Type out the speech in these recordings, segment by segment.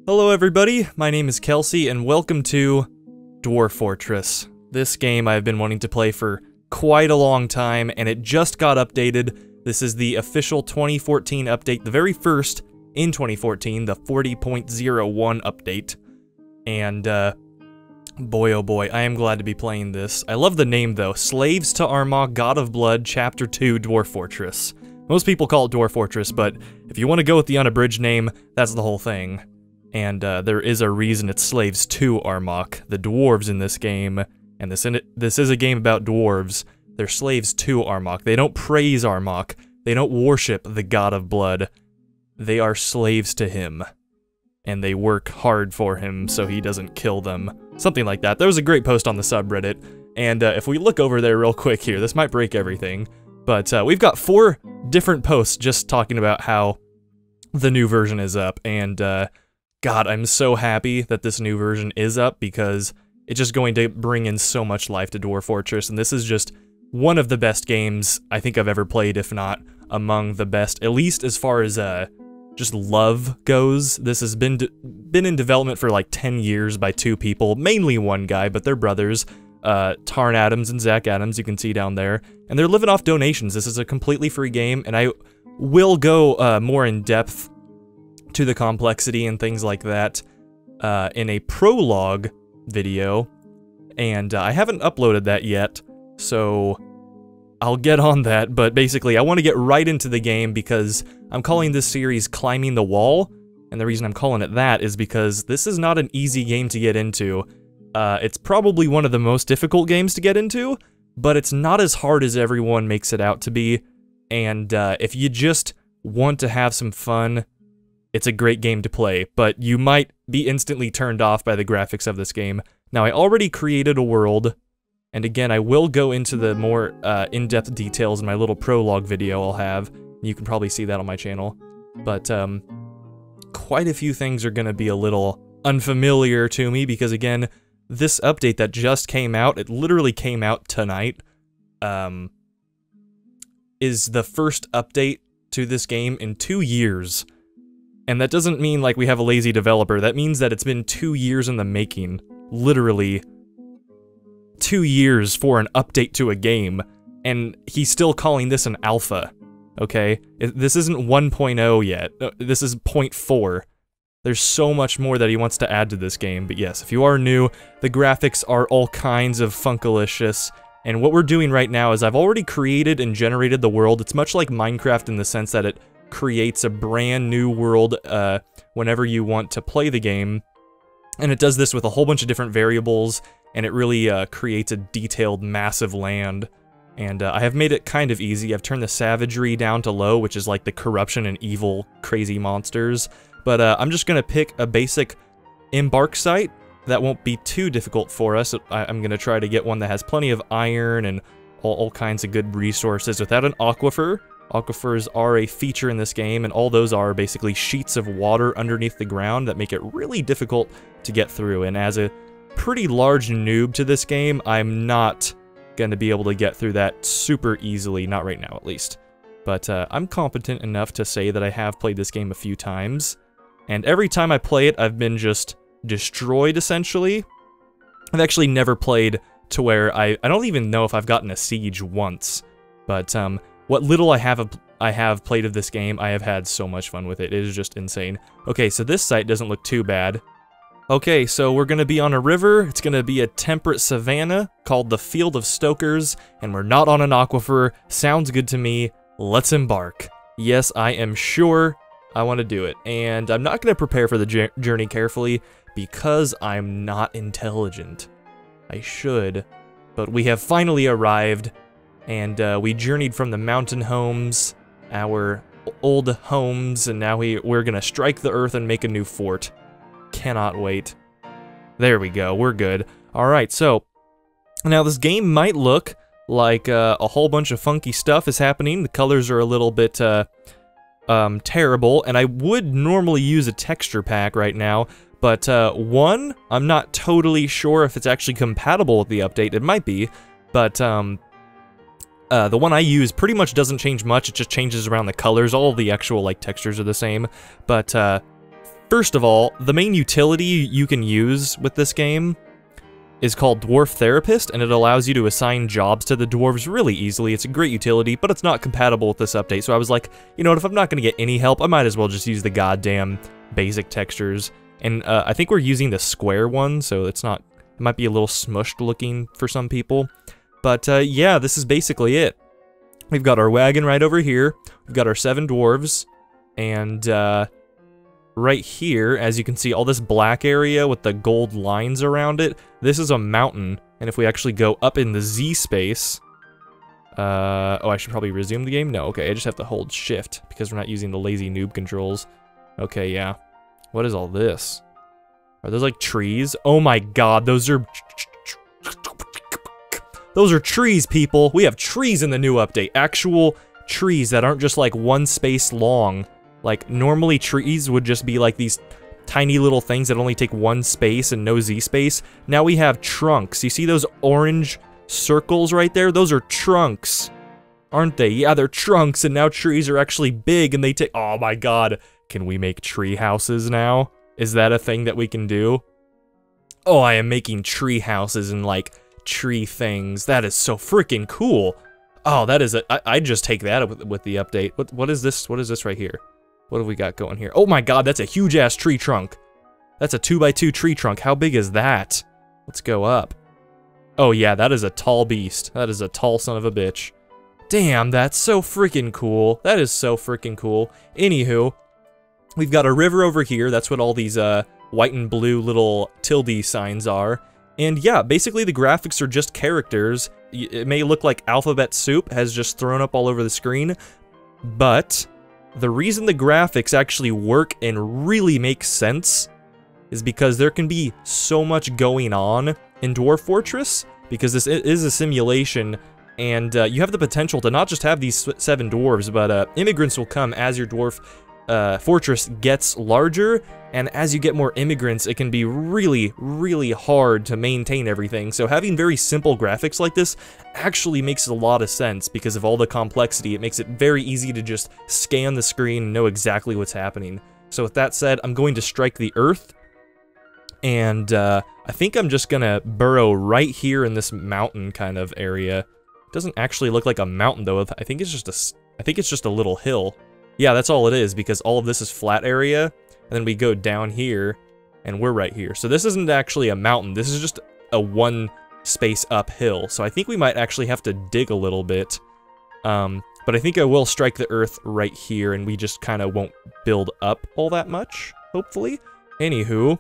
Hello everybody, my name is Kelsey and welcome to Dwarf Fortress. This game I've been wanting to play for quite a long time and it just got updated. This is the official 2014 update, the very first in 2014, the 40.01 update. And boy oh boy, I am glad to be playing this. I love the name though, Slaves to Armagh, God of Blood, Chapter 2, Dwarf Fortress. Most people call it Dwarf Fortress, but if you want to go with the unabridged name, that's the whole thing. And there is a reason it's Slaves to Armagh, the dwarves in this game, and this is a game about dwarves. They're slaves to Armagh. They don't praise Armagh. They don't worship the God of Blood. They are slaves to him. And they work hard for him so he doesn't kill them. Something like that. There was a great post on the subreddit, and if we look over there real quick here, this might break everything, but we've got 4 different posts just talking about how the new version is up, and God, I'm so happy that this new version is up because it's just going to bring in so much life to Dwarf Fortress, and this is just one of the best games I think I've ever played, if not among the best, at least as far as just love goes. This has been in development for like 10 years by 2 people, mainly one guy, but they're brothers, Tarn Adams and Zach Adams, you can see down there, and they're living off donations. This is a completely free game, and I will go more in depth to the complexity and things like that in a prologue video, and I haven't uploaded that yet, so I'll get on that, but basically I want to get right into the game because I'm calling this series Climbing the Wall, and the reason I'm calling it that is because this is not an easy game to get into. It's probably one of the most difficult games to get into, but it's not as hard as everyone makes it out to be, and if you just want to have some fun, it's a great game to play, but you might be instantly turned off by the graphics of this game. Now, I already created a world, and again, I will go into the more in-depth details in my little prologue video I'll have. You can probably see that on my channel. But quite a few things are going to be a little unfamiliar to me, because again, this update that just came out, it literally came out tonight, is the first update to this game in 2 years. And that doesn't mean like we have a lazy developer, that means that it's been 2 years in the making. Literally 2 years for an update to a game, and he's still calling this an alpha, okay? This isn't 1.0 yet, this is 0.4. There's so much more that he wants to add to this game, but yes, if you are new, the graphics are all kinds of funkalicious, and what we're doing right now is I've already created and generated the world. It's much like Minecraft in the sense that it creates a brand new world whenever you want to play the game, and it does this with a whole bunch of different variables, and it really creates a detailed, massive land. And I have made it kind of easy. I've turned the savagery down to low, which is like the corruption and evil, crazy monsters. But I'm just gonna pick a basic embark site that won't be too difficult for us. I'm gonna try to get one that has plenty of iron and all kinds of good resources without an aquifer. Aquifers are a feature in this game, and all those are basically sheets of water underneath the ground that make it really difficult to get through, and as a pretty large noob to this game, I'm not going to be able to get through that super easily, not right now at least. But I'm competent enough to say that I have played this game a few times, and every time I play it, I've been just destroyed, essentially. I've actually never played to where I don't even know if I've gotten a siege once, but what little I have played of this game, I have had so much fun with it. It is just insane. Okay, so this site doesn't look too bad. Okay, so we're gonna be on a river. It's gonna be a temperate savanna called the Field of Stokers, and we're not on an aquifer. Sounds good to me. Let's embark. Yes, I am sure I want to do it, and I'm not gonna prepare for the journey carefully because I'm not intelligent. I should, but we have finally arrived. And we journeyed from the mountain homes, our old homes, and now we're gonna strike the earth and make a new fort. Cannot wait. There we go, we're good. Alright, so, now this game might look like a whole bunch of funky stuff is happening. The colors are a little bit terrible, and I would normally use a texture pack right now, but one, I'm not totally sure if it's actually compatible with the update. It might be, but The one I use pretty much doesn't change much, it just changes around the colors. All of the actual, like, textures are the same, but, First of all, the main utility you can use with this game is called Dwarf Therapist, and it allows you to assign jobs to the dwarves really easily. It's a great utility, but it's not compatible with this update, so I was like, you know what, if I'm not gonna get any help, I might as well just use the goddamn basic textures. And I think we're using the square one, so it's not, it might be a little smushed looking for some people. But yeah, this is basically it. We've got our wagon right over here, we've got our 7 dwarves, and right here, as you can see, all this black area with the gold lines around it, this is a mountain, and if we actually go up in the Z space, oh, I should probably resume the game? No, okay, I just have to hold shift, because we're not using the lazy noob controls. Okay, yeah. What is all this? Are those like trees? Oh my god, those are trees, people! We have trees in the new update, actual trees that aren't just like 1 space long. Like, normally trees would just be like these tiny little things that only take 1 space and no Z space. Now we have trunks. You see those orange circles right there? Those are trunks, aren't they? Yeah, they're trunks, and now trees are actually big, and they take— oh my god. Can we make tree houses now? Is that a thing that we can do? Oh, I am making tree houses and, like, tree things. That is so freaking cool. Oh, that is I'd just take that with the update. What is this? What is this right here? What have we got going here? Oh my god, that's a huge-ass tree trunk. That's a 2x2 tree trunk. How big is that? Let's go up. Oh yeah, that is a tall beast. That is a tall son of a bitch. Damn, that's so freaking cool. That is so freaking cool. Anywho, we've got a river over here. That's what all these white and blue little tilde signs are. And yeah, basically the graphics are just characters. It may look like alphabet soup has just thrown up all over the screen, but the reason the graphics actually work and really make sense is because there can be so much going on in Dwarf Fortress, because this is a simulation, and you have the potential to not just have these 7 dwarves, but immigrants will come as your dwarf fortress gets larger, and as you get more immigrants, it can be really, really hard to maintain everything. So having very simple graphics like this actually makes a lot of sense because of all the complexity. It makes it very easy to just scan the screen and know exactly what's happening. So with that said, I'm going to strike the earth, and I think I'm just gonna burrow right here in this mountain kind of area. It doesn't actually look like a mountain though. I think it's just a little hill. Yeah, that's all it is, because all of this is flat area, and then we go down here, and we're right here. So this isn't actually a mountain, this is just a 1 space uphill, so I think we might actually have to dig a little bit. But I think I will strike the earth right here, and we just kind of won't build up all that much, hopefully. Anywho,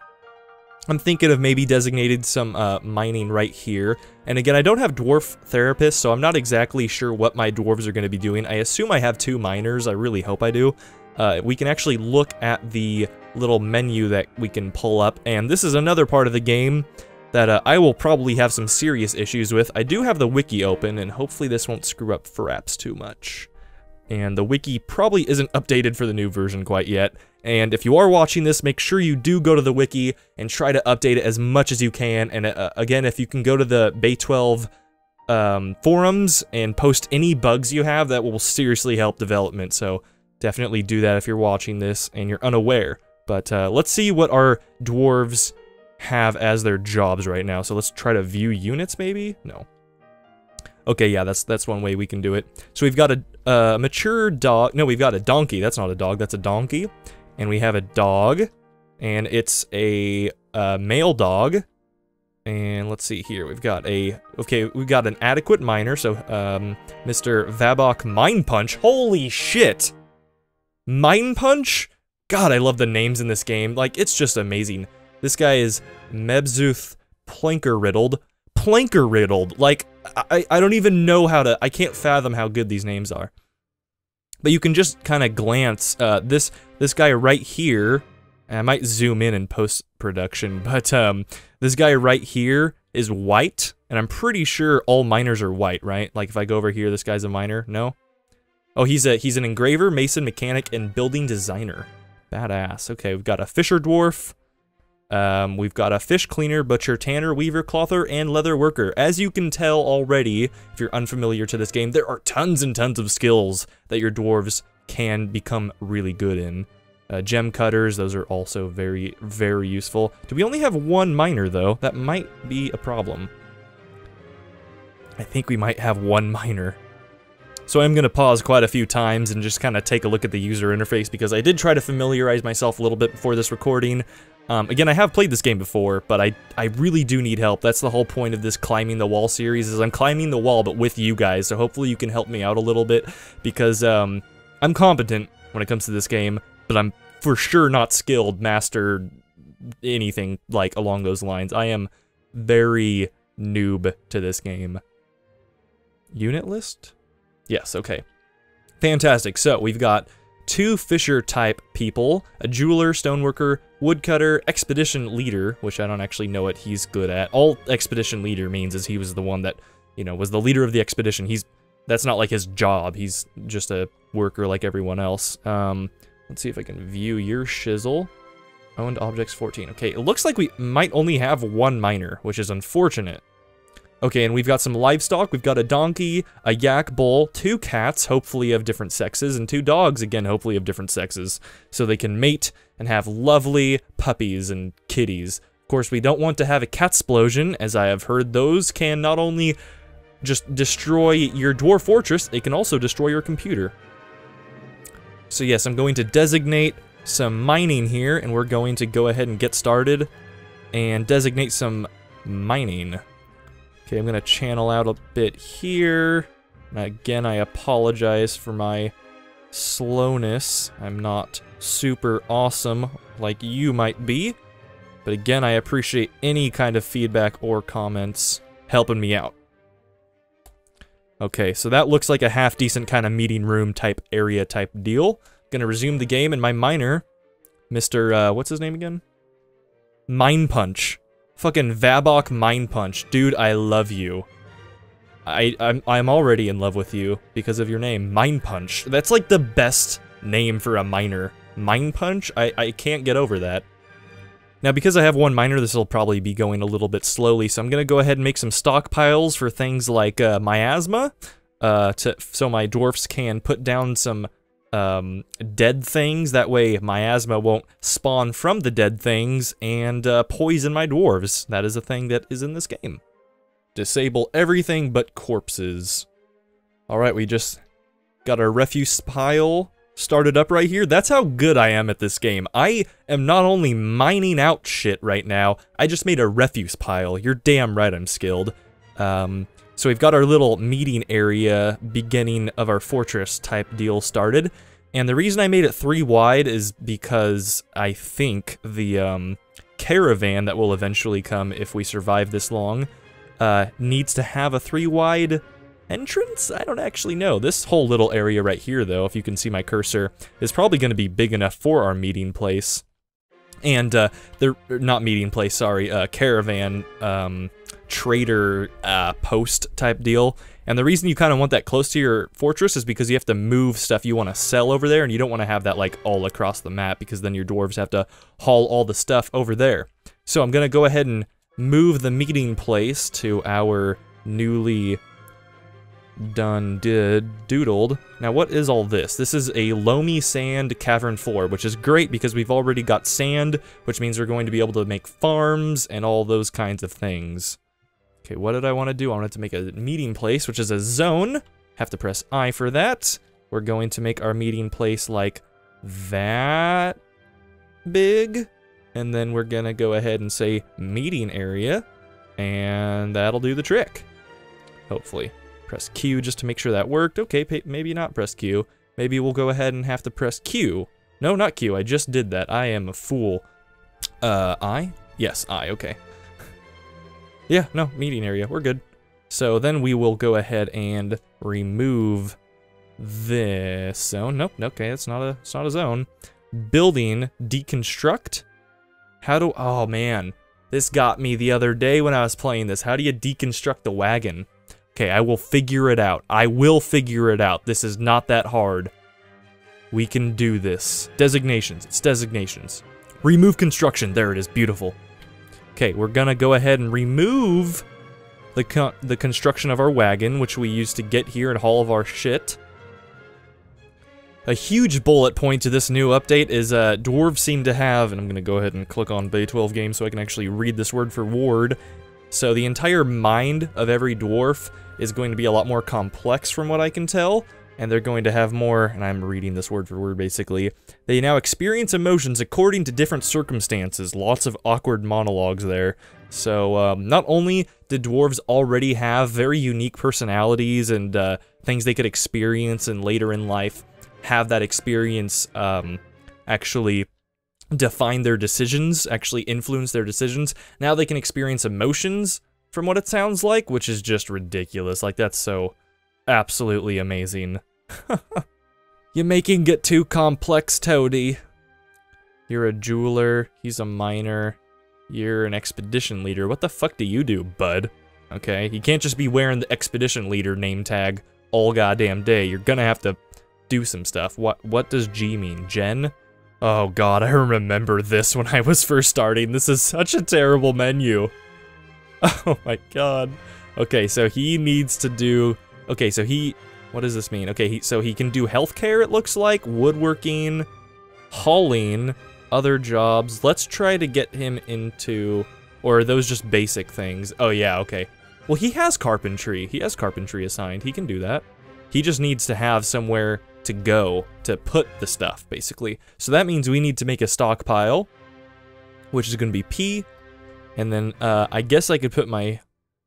I'm thinking of maybe designating some mining right here. And again, I don't have Dwarf Therapist, so I'm not exactly sure what my dwarves are going to be doing. I assume I have 2 miners, I really hope I do. We can actually look at the little menu that we can pull up, and this is another part of the game that I will probably have some serious issues with. I do have the wiki open, and hopefully this won't screw up Fraps too much. And the wiki probably isn't updated for the new version quite yet. And if you are watching this, make sure you do go to the wiki and try to update it as much as you can. And again, if you can go to the Bay 12 forums and post any bugs you have, that will seriously help development. So definitely do that if you're watching this and you're unaware. But let's see what our dwarves have as their jobs right now. So let's try to view units, maybe? No. Okay, yeah, that's one way we can do it. So we've got a mature dog. No, we've got a donkey. That's not a dog, that's a donkey. And we have a dog, and it's a male dog. And let's see here, we've got we've got an adequate miner, so Mr. Vabok Mine Punch. Holy shit! Mine Punch? God, I love the names in this game. Like, it's just amazing. This guy is Mebzuth Planker-Riddled. Planker-Riddled. Like, I don't even know how to— I can't fathom how good these names are. But you can just kind of glance, this guy right here, and I might zoom in post-production, but this guy right here is white, and I'm pretty sure all miners are white, right? Like, if I go over here, this guy's a miner. No? Oh, he's an engraver, mason, mechanic, and building designer. Badass. Okay, we've got a fisher dwarf. We've got a fish cleaner, butcher, tanner, weaver, clother, and leather worker. As you can tell already, if you're unfamiliar to this game, there are tons and tons of skills that your dwarves can become really good in. Gem cutters, those are also very, very useful. Do we only have one miner, though? That might be a problem. I think we might have one miner. So I'm going to pause quite a few times and just kind of take a look at the user interface, because I did try to familiarize myself a little bit before this recording. Again, I have played this game before, but I really do need help. That's the whole point of this Climbing the Wall series, is I'm climbing the wall, but with you guys, so hopefully you can help me out a little bit, because I'm competent when it comes to this game, but I'm for sure not skilled, master, anything like along those lines. I am very noob to this game. Unit list? Yes, okay. Fantastic. So we've got 2 Fisher type people, a jeweler, stoneworker, woodcutter, expedition leader, which I don't actually know what he's good at. All expedition leader means is he was the one that, you know, was the leader of the expedition. That's not like his job. He's just a worker like everyone else. Let's see if I can view your shizzle. Owned objects 14. Okay, it looks like we might only have 1 miner, which is unfortunate. Okay, and we've got some livestock. We've got a donkey, a yak bull, 2 cats, hopefully of different sexes, and 2 dogs, again, hopefully of different sexes, so they can mate and have lovely puppies and kitties. Of course, we don't want to have a catsplosion, as I have heard those can not only just destroy your Dwarf Fortress, they can also destroy your computer. So yes, I'm going to designate some mining here, and we're going to go ahead and get started and designate some mining. Okay, I'm gonna channel out a bit here. And again, I apologize for my slowness. I'm not super awesome like you might be. But again, I appreciate any kind of feedback or comments helping me out. Okay, so that looks like a half-decent kind of meeting room type area type deal. Gonna resume the game, and my miner, Mr. What's his name again? Mine Punch. Fucking Vabok Mine Punch. Dude, I love you. I'm already in love with you because of your name, Mine Punch. That's like the best name for a miner. Mine Punch? I can't get over that. Now, because I have 1 miner, this will probably be going a little bit slowly, so I'm gonna go ahead and make some stockpiles for things like miasma, so my dwarfs can put down some dead things. That way miasma won't spawn from the dead things and poison my dwarves. That is a thing that is in this game. Disable everything but corpses. Alright, we just got our refuse pile started up right here. That's how good I am at this game. I am not only mining out shit right now, I just made a refuse pile. You're damn right I'm skilled. So we've got our little meeting area, beginning of our fortress type deal started. And the reason I made it 3 wide is because I think the caravan that will eventually come if we survive this long needs to have a 3 wide entrance? I don't actually know. This whole little area right here, though, if you can see my cursor, is probably going to be big enough for our meeting place. And they're not meeting place, sorry, caravan trader post type deal. And the reason you kind of want that close to your fortress is because you have to move stuff you want to sell over there, and you don't want to have that like all across the map, because then your dwarves have to haul all the stuff over there. So I'm gonna go ahead and move the meeting place to our newly done doodled. Now what is all this? This is a loamy sand cavern 4, which is great because we've already got sand, which means we're going to be able to make farms and all those kinds of things. Okay, what did I want to do? I wanted to make a meeting place, which is a zone. Have to press I for that. We're going to make our meeting place like that big. And then we're gonna go ahead and say meeting area. And that'll do the trick. Hopefully. Press Q just to make sure that worked. Okay, maybe not press Q. Maybe we'll go ahead and have to press Q. No, not Q. I just did that. I am a fool. I? Yes, I. Okay. Yeah, no, meeting area. We're good. So then we will go ahead and remove this zone. Nope, okay, it's not a zone. Building, deconstruct. How do, oh man, this got me the other day when I was playing this. How do you deconstruct the wagon? Okay, I will figure it out. I will figure it out. This is not that hard. We can do this. Designations, it's designations. Remove construction, there it is, beautiful. Okay, we're gonna go ahead and remove the construction of our wagon, which we used to get here and haul of our shit. A huge bullet point to this new update is dwarves seem to have, and I'm going to go ahead and click on Bay 12 game so I can actually read this word for ward. So the entire mind of every dwarf is going to be a lot more complex from what I can tell, and they're going to have more, and I'm reading this word for word basically, they now experience emotions according to different circumstances. Lots of awkward monologues there. So not only did dwarves already have very unique personalities and things they could experience and later in life have that experience actually define their decisions, actually influence their decisions. Now they can experience emotions, from what it sounds like, which is just ridiculous. Like, that's so absolutely amazing. You're making it too complex, Toady. You're a jeweler, he's a miner, you're an expedition leader. What the fuck do you do, bud? Okay, you can't just be wearing the expedition leader name tag all goddamn day. You're gonna have to do some stuff. What does G mean? Jen? Oh god, I remember this when I was first starting. This is such a terrible menu. Oh my god. Okay, so he needs to do... Okay, so he... What does this mean? Okay, so he can do healthcare, it looks like, woodworking, hauling, other jobs. Let's try to get him into... Or are those just basic things? Oh yeah, okay. Well, he has carpentry. He has carpentry assigned. He can do that. He just needs to have somewhere to go to put the stuff, basically. So that means we need to make a stockpile, which is going to be P, and then I guess I could put my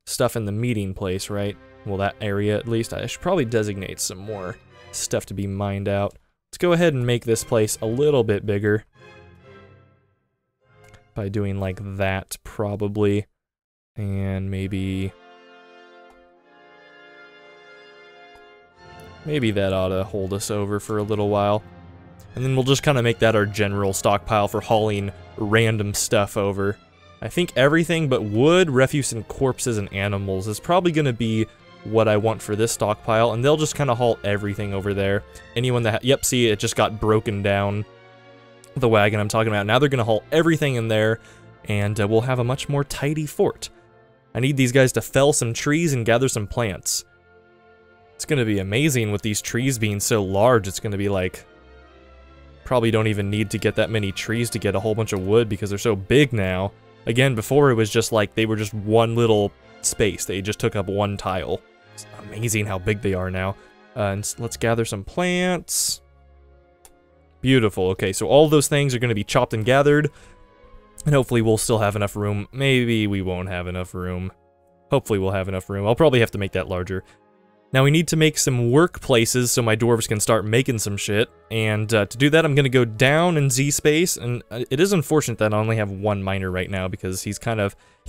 stuff in the meeting place, right? Well, that area at least. I should probably designate some more stuff to be mined out. Let's go ahead and make this place a little bit bigger by doing like that, probably, and maybe that ought to hold us over for a little while. And then we'll just kind of make that our general stockpile for hauling random stuff over. I think everything but wood, refuse, and corpses and animals is probably going to be what I want for this stockpile. And they'll just kind of haul everything over there. Anyone that... Yep, see, it just got broken down. The wagon I'm talking about. Now they're going to haul everything in there. And we'll have a much more tidy fort. I need these guys to fell some trees and gather some plants. It's gonna be amazing with these trees being so large. It's gonna be like... Probably don't even need to get that many trees to get a whole bunch of wood because they're so big now. Again, before it was just like they were just one little space. They just took up one tile. It's amazing how big they are now. And let's gather some plants. Beautiful. Okay, so all those things are gonna be chopped and gathered. And hopefully we'll still have enough room. Maybe we won't have enough room. Hopefully we'll have enough room. I'll probably have to make that larger. Now we need to make some workplaces so my dwarves can start making some shit, and to do that I'm gonna go down in Z space, and it is unfortunate that I only have one miner right now because he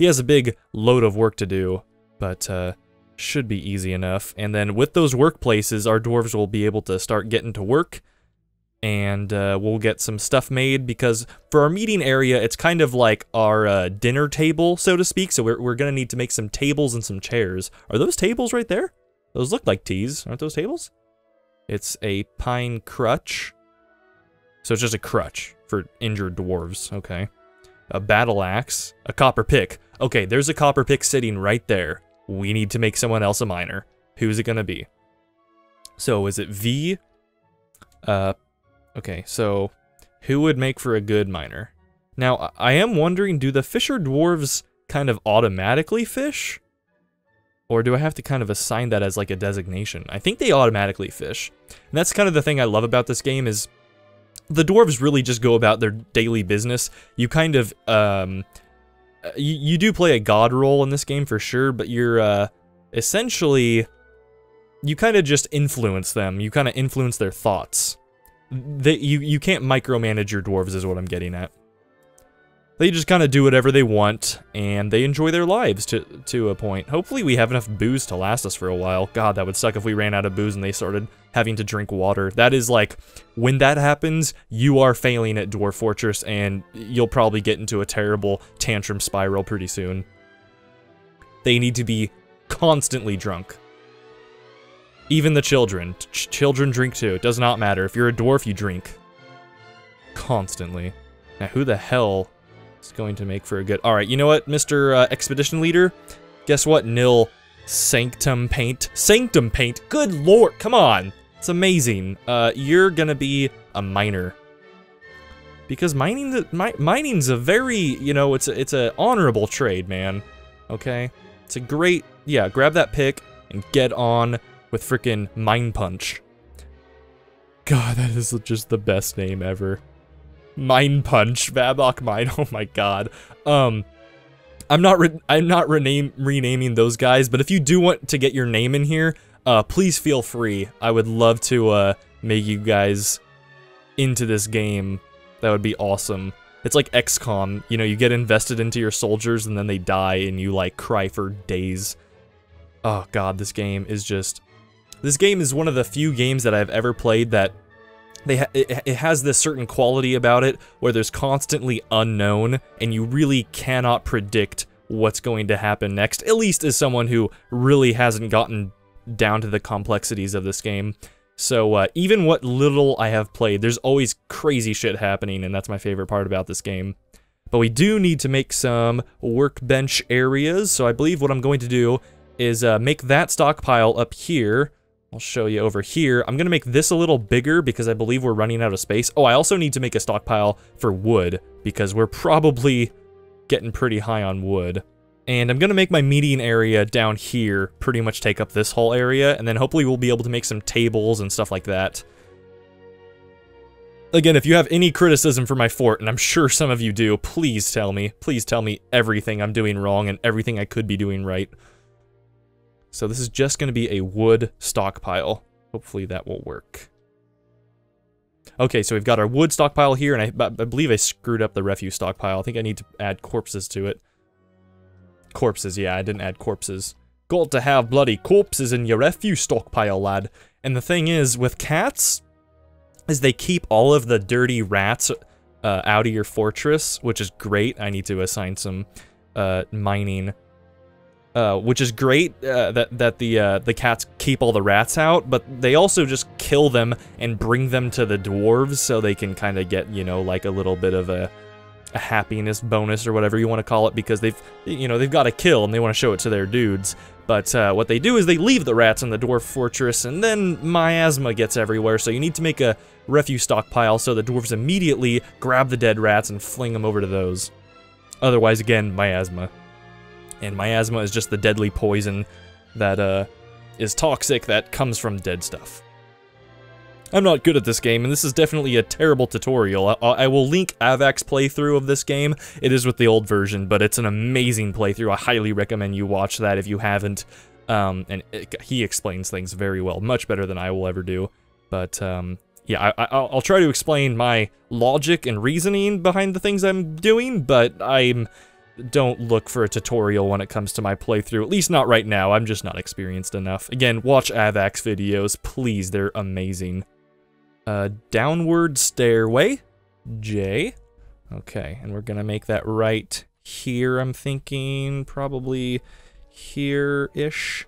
has a big load of work to do, but should be easy enough. And then with those workplaces, our dwarves will be able to start getting to work, and we'll get some stuff made because for our meeting area, it's kind of like our dinner table, so to speak, so we're gonna need to make some tables and some chairs. Are those tables right there? Those look like teas, aren't those tables? It's a pine crutch. So it's just a crutch for injured dwarves, okay. A battle axe, a copper pick. Okay, there's a copper pick sitting right there. We need to make someone else a miner. Who's it gonna be? So is it V? Okay, so who would make for a good miner? Now, I am wondering, do the fisher dwarves kind of automatically fish? Or do I have to kind of assign that as like a designation? I think they automatically fish. And that's kind of the thing I love about this game is the dwarves really just go about their daily business. You kind of, you do play a god role in this game for sure, but you're essentially, you kind of just influence them. You kind of influence their thoughts. You can't micromanage your dwarves is what I'm getting at. They just kind of do whatever they want, and they enjoy their lives to a point. Hopefully we have enough booze to last us for a while. God, that would suck if we ran out of booze and they started having to drink water. That is like, when that happens, you are failing at Dwarf Fortress, and you'll probably get into a terrible tantrum spiral pretty soon. They need to be constantly drunk. Even the children. Children drink too. It does not matter. If you're a dwarf, you drink. Constantly. Now, who the hell... It's going to make for a good... Alright, you know what, Mr. Expedition Leader? Guess what, Nil Sanctum Paint? Sanctum Paint? Good lord, come on! It's amazing. You're gonna be a miner. Because mining's a very, you know, it's a honorable trade, man. Okay? It's a great, yeah, grab that pick and get on with frickin' Mine Punch. God, that is just the best name ever. Mine Punch, Babok Mine, oh my god. I'm not renaming those guys, but if you do want to get your name in here, please feel free. I would love to, make you guys into this game. That would be awesome. It's like XCOM, you know, you get invested into your soldiers and then they die and you, like, cry for days. Oh god, this game is just... This game is one of the few games that I've ever played that it has this certain quality about it where there's constantly unknown and you really cannot predict what's going to happen next, at least as someone who really hasn't gotten down to the complexities of this game. So even what little I have played, there's always crazy shit happening, and that's my favorite part about this game. But we do need to make some workbench areas, so I believe what I'm going to do is make that stockpile up here. I'll show you over here. I'm gonna make this a little bigger because I believe we're running out of space. Oh, I also need to make a stockpile for wood because we're probably getting pretty high on wood. And I'm gonna make my meeting area down here pretty much take up this whole area, and then hopefully we'll be able to make some tables and stuff like that. Again, if you have any criticism for my fort, and I'm sure some of you do, please tell me. Please tell me everything I'm doing wrong and everything I could be doing right. So this is just gonna be a wood stockpile. Hopefully that will work. Okay, so we've got our wood stockpile here, and I believe I screwed up the refuse stockpile. I think I need to add corpses to it. Corpses, yeah, I didn't add corpses. Got to have bloody corpses in your refuse stockpile, lad. And the thing is, with cats, is they keep all of the dirty rats out of your fortress, which is great. I need to assign some mining, which is great that the cats keep all the rats out, but they also just kill them and bring them to the dwarves so they can kind of get, you know, like a little bit of a happiness bonus or whatever you want to call it, because they've got to kill and they want to show it to their dudes. But what they do is they leave the rats in the Dwarf Fortress, and then miasma gets everywhere, so you need to make a refuse stockpile so the dwarves immediately grab the dead rats and fling them over to those. Otherwise, again, miasma. And miasma is just the deadly poison that is toxic that comes from dead stuff. I'm not good at this game, and this is definitely a terrible tutorial. I will link Avak's playthrough of this game. It is with the old version, but it's an amazing playthrough. I highly recommend you watch that if you haven't. He explains things very well, much better than I will ever do. But yeah, I'll try to explain my logic and reasoning behind the things I'm doing, but don't look for a tutorial when it comes to my playthrough, at least not right now. I'm just not experienced enough. Again, watch Avak's videos, please, they're amazing. Downward stairway, J. Okay, and we're gonna make that right here, I'm thinking, probably here-ish.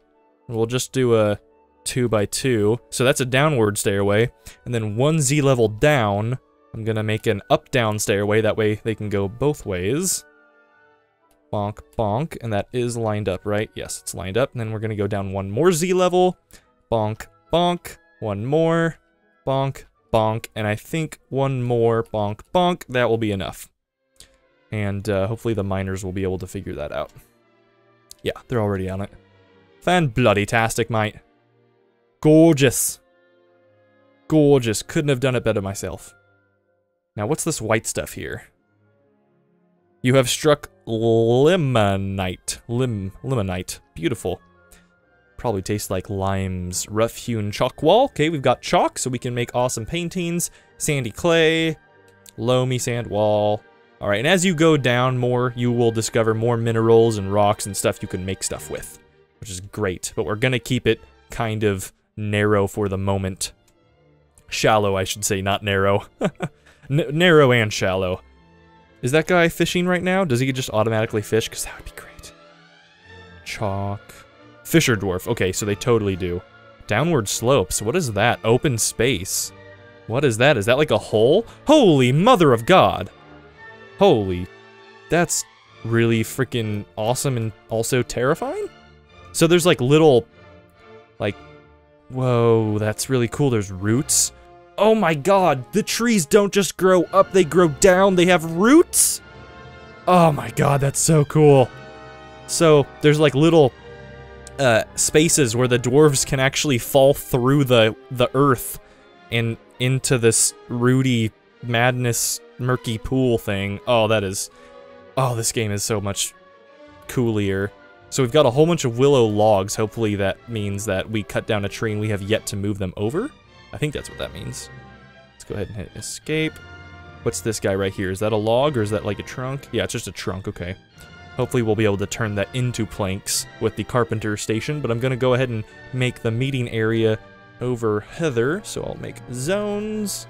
We'll just do a 2x2, so that's a downward stairway, and then 1 Z level down, I'm gonna make an up-down stairway, that way they can go both ways. Bonk, bonk, and that is lined up, right? Yes, it's lined up, and then we're gonna go down 1 more Z level, bonk, bonk, 1 more, bonk, bonk, and I think 1 more, bonk, bonk, that will be enough. And hopefully the miners will be able to figure that out. Yeah, they're already on it. Fan-bloody-tastic, mate. Gorgeous. Gorgeous. Couldn't have done it better myself. Now, what's this white stuff here? You have struck limonite. Limonite. Beautiful. Probably tastes like lime's rough-hewn chalk wall. Okay, we've got chalk, so we can make awesome paintings. Sandy clay. Loamy sand wall. Alright, and as you go down more, you will discover more minerals and rocks and stuff you can make stuff with, which is great. But we're gonna keep it kind of narrow for the moment. Shallow, I should say, not narrow. Narrow and shallow. Is that guy fishing right now? Does he just automatically fish? Because that would be great. Chalk. Fisher dwarf. Okay, so they totally do. Downward slopes. What is that? Open space. What is that? Is that like a hole? Holy mother of God! Holy. That's really freaking awesome and also terrifying? So there's like little, like, Whoa, that's really cool. There's roots. Oh my god, the trees don't just grow up, they grow down. They have roots? Oh my god, that's so cool. So, there's like little spaces where the dwarves can actually fall through the earth and into this rooty madness murky pool thing. Oh, this game is so much coolier. So we've got a whole bunch of willow logs. Hopefully that means that we cut down a tree and we have yet to move them over. I think that's what that means. Let's go ahead and hit escape. What's this guy right here? Is that a log or is that like a trunk? Yeah, it's just a trunk, okay. Hopefully we'll be able to turn that into planks with the carpenter station, but I'm gonna go ahead and make the meeting area over hither, so I'll make zones.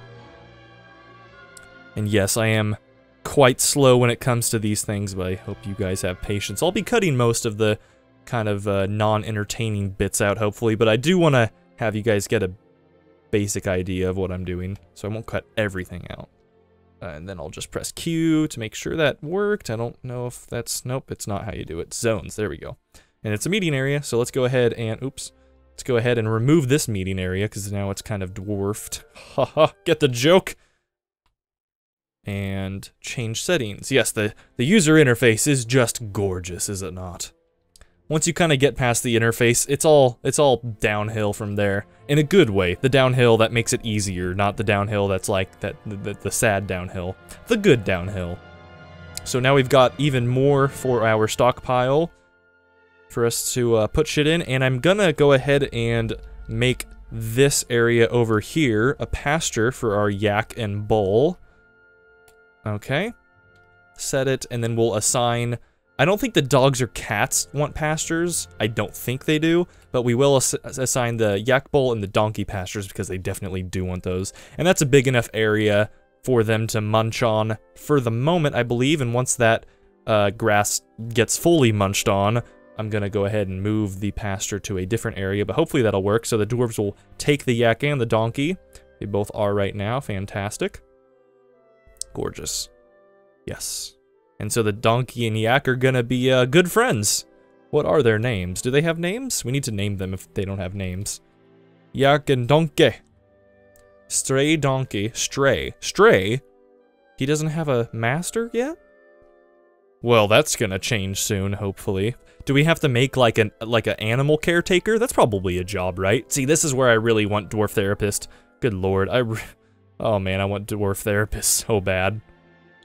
And yes, I am quite slow when it comes to these things, but I hope you guys have patience. I'll be cutting most of the kind of non-entertaining bits out, hopefully, but I do want to have you guys get a basic idea of what I'm doing, so I won't cut everything out. And then I'll just press Q to make sure that worked. I don't know if that's... Nope, it's not how you do it. Zones, there we go. And it's a meeting area, so let's go ahead and... Oops. Let's go ahead and remove this meeting area, because now it's kind of dwarfed. Haha, get the joke? And change settings. Yes, the user interface is just gorgeous, is it not? Once you kind of get past the interface, it's all downhill from there. In a good way. The downhill that makes it easier, not the downhill that's like the sad downhill. The good downhill. So now we've got even more for our stockpile for us to put shit in, and I'm gonna go ahead and make this area over here a pasture for our yak and bull. Okay. Set it, and then we'll assign... I don't think the dogs or cats want pastures. I don't think they do, but we will assign the yak bull and the donkey pastures because they definitely do want those. And that's a big enough area for them to munch on for the moment, I believe, and once that grass gets fully munched on, I'm gonna go ahead and move the pasture to a different area, but hopefully that'll work. So the dwarves will take the yak and the donkey. They both are right now. Fantastic. Gorgeous. Yes. And so the donkey and yak are gonna be good friends. What are their names? Do they have names? We need to name them if they don't have names. Yak and donkey. Stray donkey. Stray. Stray? He doesn't have a master yet? Well, that's gonna change soon, hopefully. Do we have to make like an animal caretaker? That's probably a job, right? See, this is where I really want dwarf therapist. Good lord, oh man, I want dwarf therapist so bad.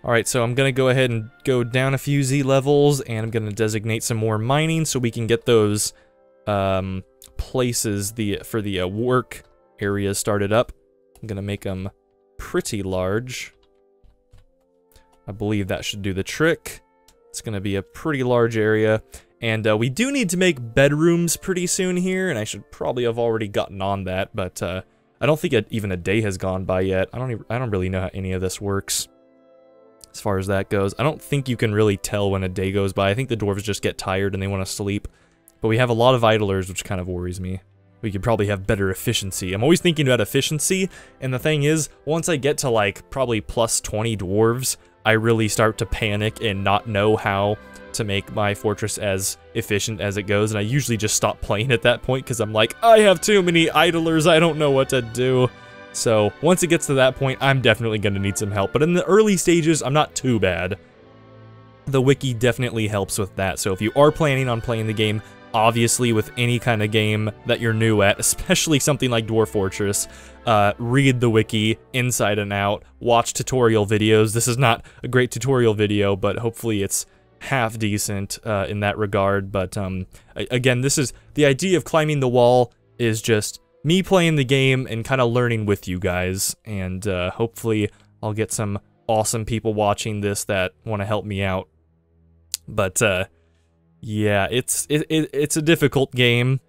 Alright, so I'm gonna go ahead and go down a few Z levels, and I'm gonna designate some more mining so we can get those places for the work areas started up. I'm gonna make them pretty large. I believe that should do the trick. It's gonna be a pretty large area, and we do need to make bedrooms pretty soon here, and I should probably have already gotten on that, but I don't think even a day has gone by yet. I don't really know how any of this works. As far as that goes, I don't think you can really tell when a day goes by. I think the dwarves just get tired and they want to sleep. But we have a lot of idlers, which kind of worries me. We could probably have better efficiency. I'm always thinking about efficiency, and the thing is, once I get to like probably plus 20 dwarves, I really start to panic and not know how to make my fortress as efficient as it goes, and I usually just stop playing at that point because I'm like, I have too many idlers, I don't know what to do. So, once it gets to that point, I'm definitely going to need some help. But in the early stages, I'm not too bad. The wiki definitely helps with that. So if you are planning on playing the game, obviously with any kind of game that you're new at, especially something like Dwarf Fortress, read the wiki inside and out, watch tutorial videos. This is not a great tutorial video, but hopefully it's half decent in that regard. But again, this is the idea of climbing the wall is just me playing the game and kind of learning with you guys, and hopefully I'll get some awesome people watching this that want to help me out. But yeah, it's a difficult game,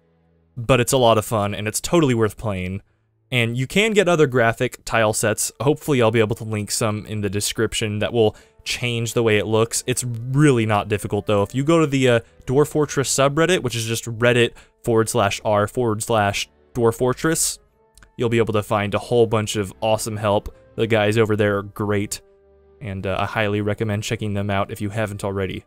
but it's a lot of fun, and it's totally worth playing. And you can get other graphic tile sets. Hopefully I'll be able to link some in the description that will change the way it looks. It's really not difficult though. If you go to the Dwarf Fortress subreddit, which is just reddit.r/Dwarf Fortress, you'll be able to find a whole bunch of awesome help. The guys over there are great, and I highly recommend checking them out if you haven't already.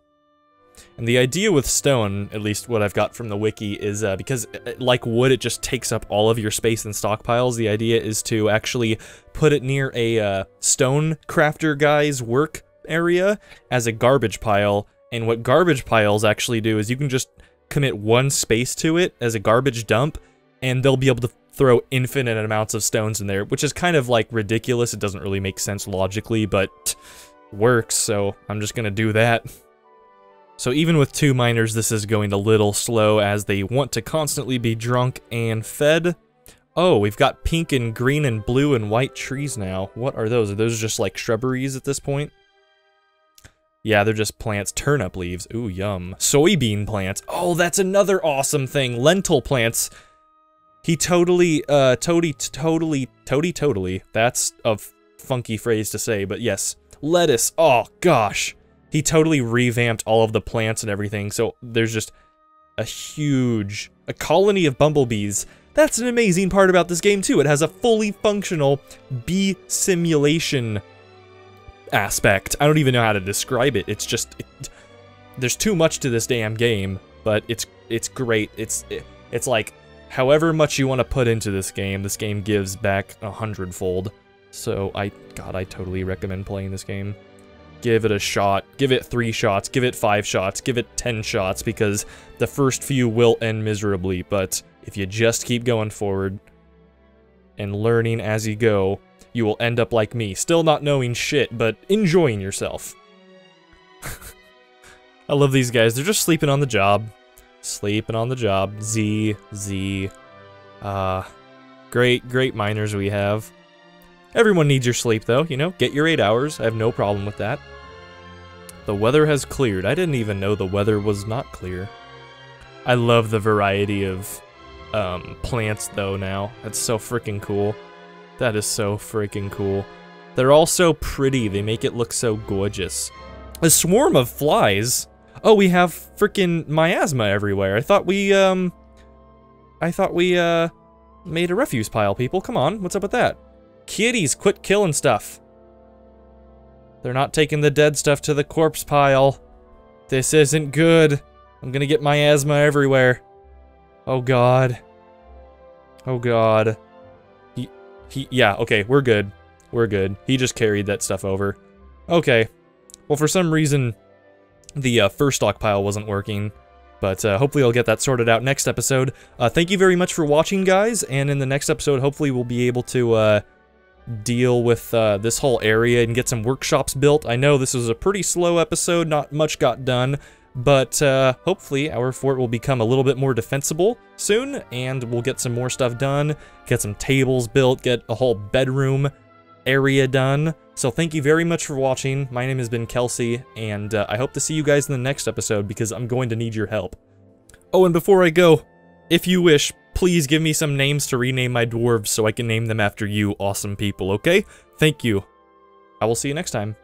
And the idea with stone, at least what I've got from the wiki, is because like wood, it just takes up all of your space in stockpiles. The idea is to actually put it near a stone crafter guy's work area as a garbage pile. And what garbage piles actually do is you can just commit one space to it as a garbage dump, and they'll be able to throw infinite amounts of stones in there, which is kind of like ridiculous. It doesn't really make sense logically, but works, so I'm just gonna do that. So even with 2 miners, this is going a little slow as they want to constantly be drunk and fed. Oh, we've got pink and green and blue and white trees now. What are those? Are those just like shrubberies at this point? Yeah, they're just plants. Turnip leaves. Ooh, yum. Soybean plants. Oh, that's another awesome thing. Lentil plants. He totally, totally. That's a funky phrase to say, but yes. Lettuce. Oh, gosh. He totally revamped all of the plants and everything, so there's just a colony of bumblebees. That's an amazing part about this game, too. It has a fully functional bee simulation aspect. I don't even know how to describe it. It's just, there's too much to this damn game, but it's great. It's like, however much you want to put into this game gives back 100-fold. So God, I totally recommend playing this game. Give it a shot, give it 3 shots, give it 5 shots, give it 10 shots, because the first few will end miserably, but if you just keep going forward and learning as you go, you will end up like me, still not knowing shit, but enjoying yourself. I love these guys, they're just sleeping on the job. Sleeping on the job. Great miners we have. Everyone needs your sleep, though, you know? Get your 8 hours. I have no problem with that. The weather has cleared. I didn't even know the weather was not clear. I love the variety of plants, though, now. That's so freaking cool. That is so freaking cool. They're all so pretty. They make it look so gorgeous. A swarm of flies? Oh, we have freaking miasma everywhere. I thought we made a refuse pile, people. Come on, what's up with that? Kitties, quit killing stuff. They're not taking the dead stuff to the corpse pile. This isn't good. I'm gonna get miasma everywhere. Oh god. Oh god. Yeah, okay, we're good. We're good. He just carried that stuff over. Okay. Well, for some reason, the first stockpile wasn't working. But hopefully I'll get that sorted out next episode. Thank you very much for watching, guys. And in the next episode, hopefully we'll be able to deal with this whole area and get some workshops built. I know this was a pretty slow episode, not much got done, but hopefully our fort will become a little bit more defensible soon, and we'll get some more stuff done, get some tables built, get a whole bedroom area done. So thank you very much for watching. My name has been Kelsey, and I hope to see you guys in the next episode, because I'm going to need your help. Oh, and before I go, if you wish, please give me some names to rename my dwarves so I can name them after you awesome people, okay? Thank you. I will see you next time.